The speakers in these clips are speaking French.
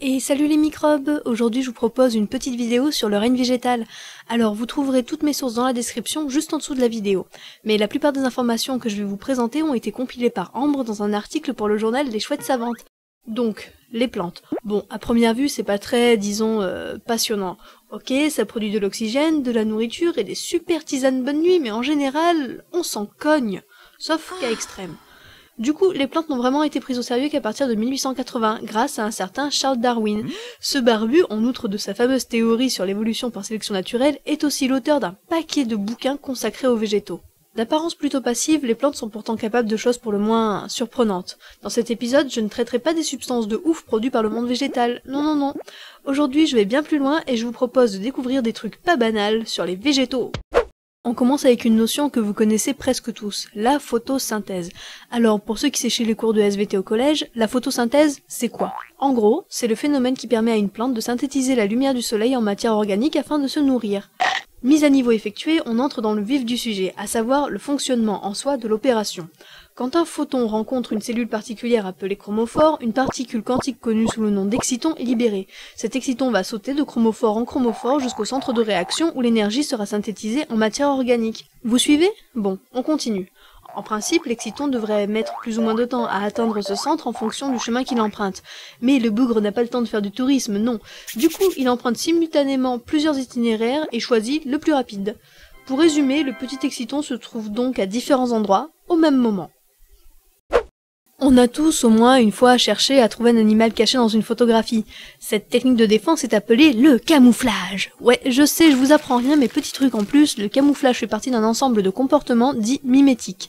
Et salut les microbes! Aujourd'hui je vous propose une petite vidéo sur le règne végétal. Alors vous trouverez toutes mes sources dans la description juste en dessous de la vidéo. Mais la plupart des informations que je vais vous présenter ont été compilées par Ambre dans un article pour le journal des Chouettes Savantes. Donc, les plantes. Bon, à première vue c'est pas très, disons, passionnant. Ok, ça produit de l'oxygène, de la nourriture et des super tisanes bonne nuit, mais en général, on s'en cogne. Sauf cas extrême. Du coup, les plantes n'ont vraiment été prises au sérieux qu'à partir de 1880, grâce à un certain Charles Darwin. Ce barbu, en outre de sa fameuse théorie sur l'évolution par sélection naturelle, est aussi l'auteur d'un paquet de bouquins consacrés aux végétaux. D'apparence plutôt passive, les plantes sont pourtant capables de choses pour le moins surprenantes. Dans cet épisode, je ne traiterai pas des substances de ouf produites par le monde végétal, non. Aujourd'hui, je vais bien plus loin et je vous propose de découvrir des trucs pas banals sur les végétaux. On commence avec une notion que vous connaissez presque tous, la photosynthèse. Alors, pour ceux qui séchaient les cours de SVT au collège, la photosynthèse, c'est quoi? En gros, c'est le phénomène qui permet à une plante de synthétiser la lumière du soleil en matière organique afin de se nourrir. Mise à niveau effectuée, on entre dans le vif du sujet, à savoir le fonctionnement en soi de l'opération. Quand un photon rencontre une cellule particulière appelée chromophore, une particule quantique connue sous le nom d'exciton est libérée. Cet exciton va sauter de chromophore en chromophore jusqu'au centre de réaction où l'énergie sera synthétisée en matière organique. Vous suivez? Bon, on continue. En principe, l'exciton devrait mettre plus ou moins de temps à atteindre ce centre en fonction du chemin qu'il emprunte. Mais le bougre n'a pas le temps de faire du tourisme, non. Du coup, il emprunte simultanément plusieurs itinéraires et choisit le plus rapide. Pour résumer, le petit exciton se trouve donc à différents endroits, au même moment. On a tous au moins une fois cherché à trouver un animal caché dans une photographie. Cette technique de défense est appelée le camouflage. Ouais, je sais, je vous apprends rien, mais petit truc en plus, le camouflage fait partie d'un ensemble de comportements dits mimétiques.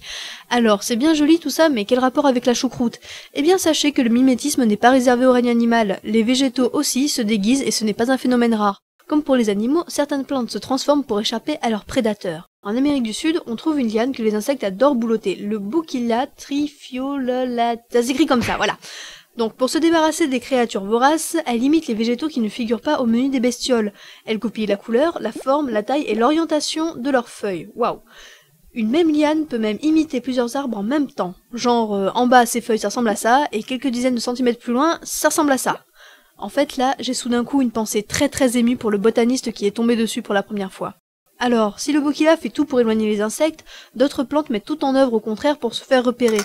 Alors, c'est bien joli tout ça, mais quel rapport avec la choucroute? Eh bien, sachez que le mimétisme n'est pas réservé au règne animal. Les végétaux aussi se déguisent et ce n'est pas un phénomène rare. Comme pour les animaux, certaines plantes se transforment pour échapper à leurs prédateurs. En Amérique du Sud, on trouve une liane que les insectes adorent boulotter, le Bouquilla trifiolata. Ça s'écrit comme ça, voilà. Donc pour se débarrasser des créatures voraces, elle imite les végétaux qui ne figurent pas au menu des bestioles. Elle copie la couleur, la forme, la taille et l'orientation de leurs feuilles. Waouh. Une même liane peut même imiter plusieurs arbres en même temps. Genre, en bas, ses feuilles ça ressemble à ça, et quelques dizaines de centimètres plus loin, ça ressemble à ça. En fait, là, j'ai soudain coup une pensée très émue pour le botaniste qui est tombé dessus pour la première fois. Alors, si le Bouquilla fait tout pour éloigner les insectes, d'autres plantes mettent tout en œuvre au contraire pour se faire repérer.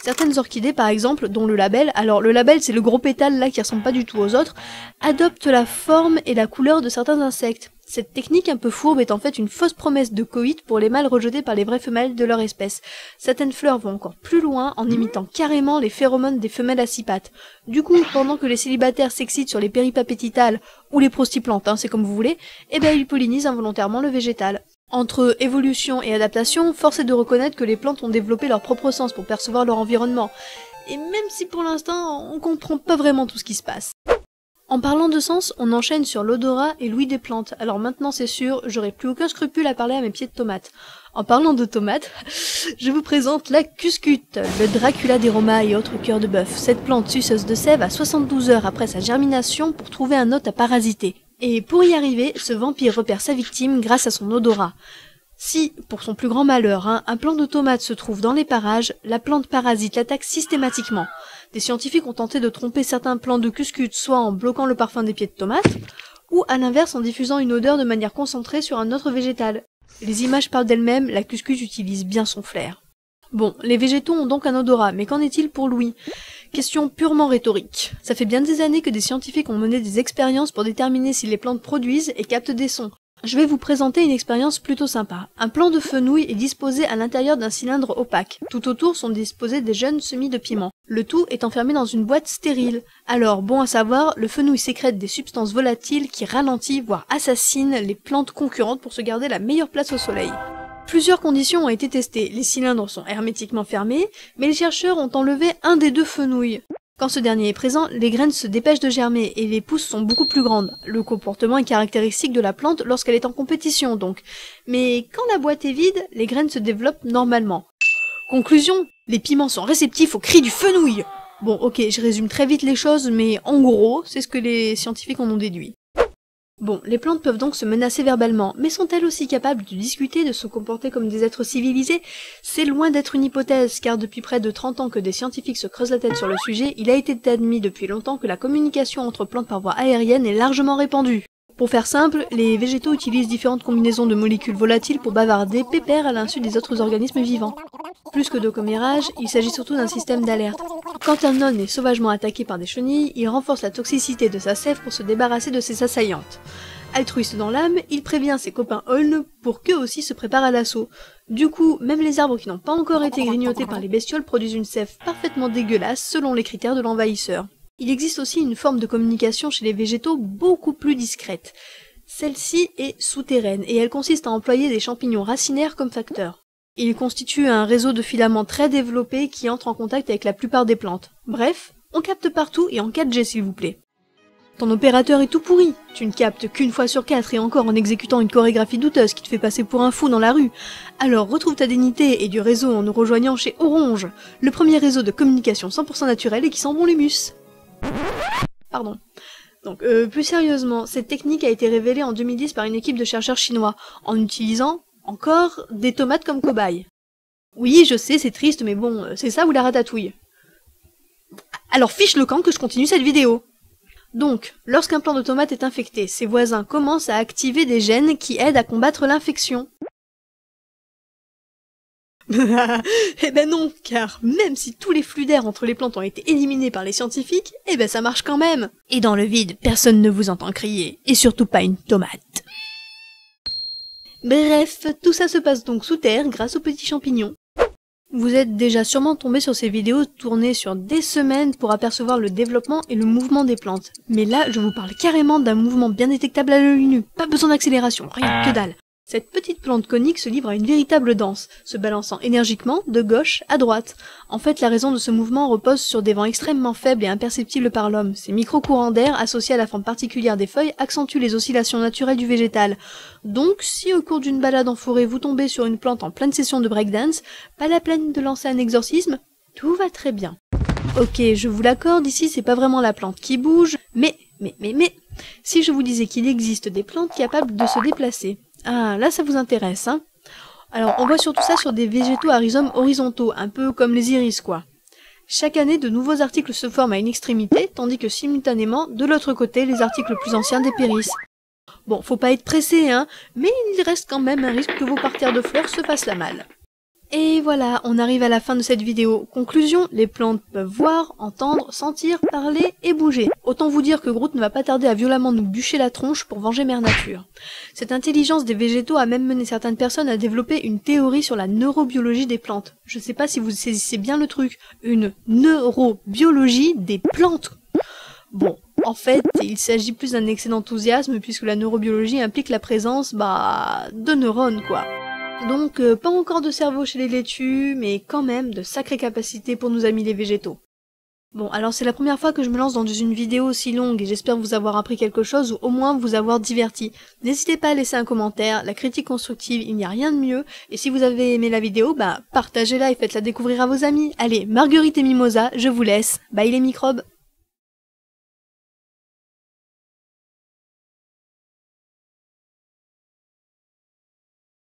Certaines orchidées par exemple, dont le label, alors le label c'est le gros pétale là qui ressemble pas du tout aux autres, adoptent la forme et la couleur de certains insectes. Cette technique un peu fourbe est en fait une fausse promesse de coït pour les mâles rejetés par les vraies femelles de leur espèce. Certaines fleurs vont encore plus loin en imitant carrément les phéromones des femelles à six pattes. Du coup, pendant que les célibataires s'excitent sur les péripapétitales ou les prostiplantes, c'est comme vous voulez, eh ben ils pollinisent involontairement le végétal. Entre évolution et adaptation, force est de reconnaître que les plantes ont développé leur propre sens pour percevoir leur environnement. Et même si pour l'instant, on comprend pas vraiment tout ce qui se passe. En parlant de sens, on enchaîne sur l'odorat et l'ouïe des plantes. Alors maintenant c'est sûr, j'aurai plus aucun scrupule à parler à mes pieds de tomates. En parlant de tomates, je vous présente la cuscute, le Dracula des Romains et autres cœurs de bœuf. Cette plante suceuse de sève a 72 heures après sa germination pour trouver un hôte à parasiter. Et pour y arriver, ce vampire repère sa victime grâce à son odorat. Si, pour son plus grand malheur, un plant de tomate se trouve dans les parages, la plante parasite l'attaque systématiquement. Des scientifiques ont tenté de tromper certains plants de cuscute, soit en bloquant le parfum des pieds de tomate, ou à l'inverse en diffusant une odeur de manière concentrée sur un autre végétal. Les images parlent d'elles-mêmes, la cuscute utilise bien son flair. Bon, les végétaux ont donc un odorat, mais qu'en est-il pour l'ouïe? Question purement rhétorique. Ça fait bien des années que des scientifiques ont mené des expériences pour déterminer si les plantes produisent et captent des sons. Je vais vous présenter une expérience plutôt sympa. Un plant de fenouil est disposé à l'intérieur d'un cylindre opaque. Tout autour sont disposés des jeunes semis de piment. Le tout est enfermé dans une boîte stérile. Alors, bon à savoir, le fenouil sécrète des substances volatiles qui ralentissent, voire assassinent les plantes concurrentes pour se garder la meilleure place au soleil. Plusieurs conditions ont été testées. Les cylindres sont hermétiquement fermés, mais les chercheurs ont enlevé un des deux fenouils. Quand ce dernier est présent, les graines se dépêchent de germer et les pousses sont beaucoup plus grandes. Le comportement est caractéristique de la plante lorsqu'elle est en compétition donc. Mais quand la boîte est vide, les graines se développent normalement. Conclusion, les piments sont réceptifs aux cris du fenouil. Bon ok, je résume très vite les choses, mais en gros, c'est ce que les scientifiques en ont déduit. Bon, les plantes peuvent donc se menacer verbalement, mais sont-elles aussi capables de discuter, de se comporter comme des êtres civilisés? C'est loin d'être une hypothèse, car depuis près de 30 ans que des scientifiques se creusent la tête sur le sujet, il a été admis depuis longtemps que la communication entre plantes par voie aérienne est largement répandue. Pour faire simple, les végétaux utilisent différentes combinaisons de molécules volatiles pour bavarder pépère à l'insu des autres organismes vivants. Plus que de commérage, il s'agit surtout d'un système d'alerte. Quand un aune est sauvagement attaqué par des chenilles, il renforce la toxicité de sa sève pour se débarrasser de ses assaillantes. Altruiste dans l'âme, il prévient ses copains aulnes pour qu'eux aussi se préparent à l'assaut. Du coup, même les arbres qui n'ont pas encore été grignotés par les bestioles produisent une sève parfaitement dégueulasse selon les critères de l'envahisseur. Il existe aussi une forme de communication chez les végétaux beaucoup plus discrète. Celle-ci est souterraine et elle consiste à employer des champignons racinaires comme facteurs. Il constitue un réseau de filaments très développé qui entre en contact avec la plupart des plantes. Bref, on capte partout et en 4G s'il vous plaît. Ton opérateur est tout pourri, tu ne captes qu'une fois sur 4 et encore en exécutant une chorégraphie douteuse qui te fait passer pour un fou dans la rue. Alors retrouve ta dignité et du réseau en nous rejoignant chez Orange, le premier réseau de communication 100% naturel et qui sent bon l'humus. Pardon. Donc, plus sérieusement, cette technique a été révélée en 2010 par une équipe de chercheurs chinois, en utilisant, encore, des tomates comme cobayes. Oui, je sais, c'est triste, mais bon, c'est ça ou la ratatouille. Alors fiche le camp que je continue cette vidéo. Donc, lorsqu'un plant de tomate est infecté, ses voisins commencent à activer des gènes qui aident à combattre l'infection. Eh ben non, car même si tous les flux d'air entre les plantes ont été éliminés par les scientifiques, eh ben ça marche quand même. Et dans le vide, personne ne vous entend crier, et surtout pas une tomate. Bref, tout ça se passe donc sous terre grâce aux petits champignons. Vous êtes déjà sûrement tombé sur ces vidéos tournées sur des semaines pour apercevoir le développement et le mouvement des plantes. Mais là, je vous parle carrément d'un mouvement bien détectable à l'œil nu. Pas besoin d'accélération, rien, que dalle. Cette petite plante conique se livre à une véritable danse, se balançant énergiquement de gauche à droite. En fait, la raison de ce mouvement repose sur des vents extrêmement faibles et imperceptibles par l'homme. Ces micro-courants d'air, associés à la forme particulière des feuilles, accentuent les oscillations naturelles du végétal. Donc, si au cours d'une balade en forêt vous tombez sur une plante en pleine session de breakdance, pas la peine de lancer un exorcisme, tout va très bien. Ok, je vous l'accorde, ici c'est pas vraiment la plante qui bouge, mais, si je vous disais qu'il existe des plantes capables de se déplacer. Ah, là ça vous intéresse, hein? Alors, on voit surtout ça sur des végétaux à rhizomes horizontaux, un peu comme les iris, quoi. Chaque année, de nouveaux articles se forment à une extrémité, tandis que simultanément, de l'autre côté, les articles plus anciens dépérissent. Bon, faut pas être pressé, hein, mais il reste quand même un risque que vos parterres de fleurs se fassent la malle. Et voilà, on arrive à la fin de cette vidéo. Conclusion, les plantes peuvent voir, entendre, sentir, parler et bouger. Autant vous dire que Groot ne va pas tarder à violemment nous bûcher la tronche pour venger Mère Nature. Cette intelligence des végétaux a même mené certaines personnes à développer une théorie sur la neurobiologie des plantes. Je sais pas si vous saisissez bien le truc. Une neurobiologie des plantes. Bon, en fait, il s'agit plus d'un excès d'enthousiasme puisque la neurobiologie implique la présence, de neurones, quoi. Donc, pas encore de cerveau chez les laitues, mais quand même de sacrées capacités pour nos amis les végétaux. Bon, alors c'est la première fois que je me lance dans une vidéo aussi longue et j'espère vous avoir appris quelque chose ou au moins vous avoir diverti. N'hésitez pas à laisser un commentaire, la critique constructive, il n'y a rien de mieux, et si vous avez aimé la vidéo, partagez-la et faites-la découvrir à vos amis. Allez, Marguerite et Mimosa, je vous laisse, bye les microbes.